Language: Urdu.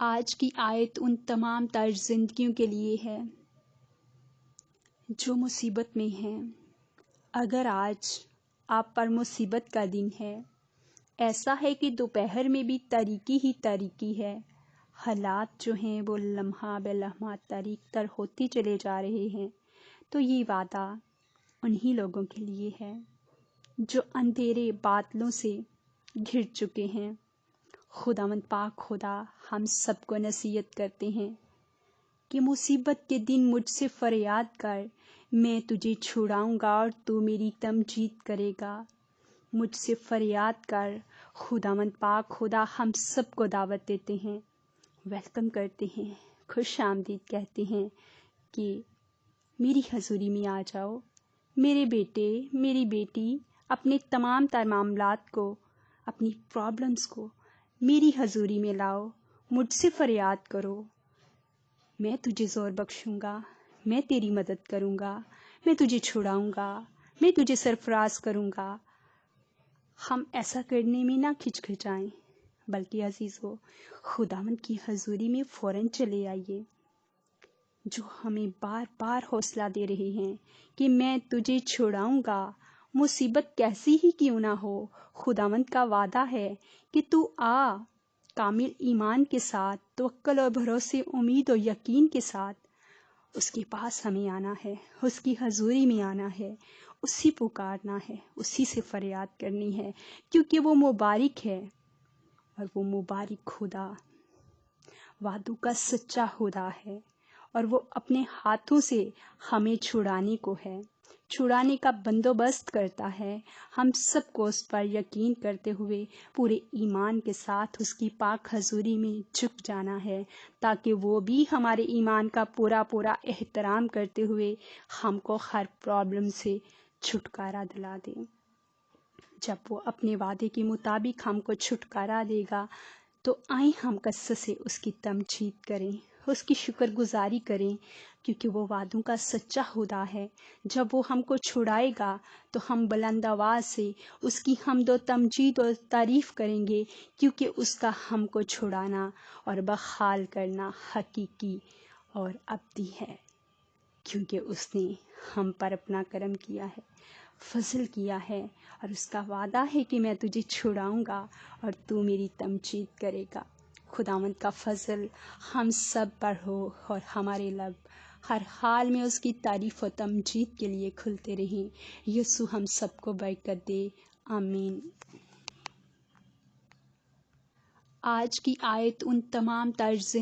آج کی آیت ان تمام تر زندگیوں کے لیے ہے جو مصیبت میں ہیں۔ اگر آج آپ پر مصیبت کا دن ہے، ایسا ہے کہ دوپہر میں بھی تاریکی ہی تاریکی ہے، حالات جو ہیں وہ لمحہ بہ لمحہ تاریک تر ہوتے چلے جا رہے ہیں، تو یہ وعدہ انہی لوگوں کے لیے ہے جو اندھیرے بادلوں سے گھر چکے ہیں۔ خداوند پاک خدا ہم سب کو نصیحت کرتے ہیں کہ مصیبت کے دن مجھ سے فریاد کر، میں تجھے چھڑاؤں گا اور تو میری تمجید کرے گا۔ مجھ سے فریاد کر۔ خداوند پاک خدا ہم سب کو دعوت دیتے ہیں، ویلکم کرتے ہیں، خوش آمدید کہتے ہیں کہ میری حضوری میں آ جاؤ، میرے بیٹے میری بیٹی، اپنے تمام تر معاملات کو، اپنی پرابلمز کو میری حضوری میں لاؤ، مجھ سے فریاد کرو، میں تجھے زور بخشوں گا، میں تیری مدد کروں گا، میں تجھے چھڑاؤں گا، میں تجھے سرفراز کروں گا۔ ہم ایسا کرنے میں نہ کھچکھچائیں، بلکہ عزیزو خداوند کی حضوری میں فوراً چلے آئیے، جو ہمیں بار بار حوصلہ دے رہے ہیں کہ میں تجھے چھڑاؤں گا، مصیبت کیسی ہی کیوں نہ ہو۔ خداوند کا وعدہ ہے کہ تو آ، کامل ایمان کے ساتھ، توکل اور بھروسے، امید و یقین کے ساتھ اس کے پاس ہمیں آنا ہے، اس کی حضوری میں آنا ہے، اسی پکارنا ہے، اسی سے فریاد کرنی ہے، کیونکہ وہ مبارک ہے، اور وہ مبارک خدا وعدوں کا سچا خدا ہے، اور وہ اپنے ہاتھوں سے ہمیں چھڑانے کو ہے، چھڑانے کا بندوبست کرتا ہے۔ ہم سب کو اس پر یقین کرتے ہوئے پورے ایمان کے ساتھ اس کی پاک حضوری میں جھک جانا ہے، تاکہ وہ بھی ہمارے ایمان کا پورا احترام کرتے ہوئے ہم کو ہر پرابلم سے چھٹکارا دلا دے۔ جب وہ اپنے وعدے کے مطابق ہم کو چھٹکارا دے گا تو آئیں ہم کثرت سے اس کی تمجید کریں، اس کی شکر گزاری کریں، کیونکہ وہ وعدوں کا سچا خدا ہے۔ جب وہ ہم کو چھڑائے گا تو ہم بلند آواز سے اس کی حمد و تمجید اور تعریف کریں گے، کیونکہ اس کا ہم کو چھڑانا اور بحال کرنا حقیقی اور ابدی ہے، کیونکہ اس نے ہم پر اپنا کرم کیا ہے، فضل کیا ہے، اور اس کا وعدہ ہے کہ میں تجھے چھڑاؤں گا اور تو میری تمجید کرے گا۔ خداوند کا فضل ہم سب پر ہو، اور ہمارے لب ہر حال میں اس کی تعریف و تمجید کے لیے کھلتے رہیں۔ یسوع ہم سب کو برکت دے، آمین۔ آج کی آیت ان تمام تر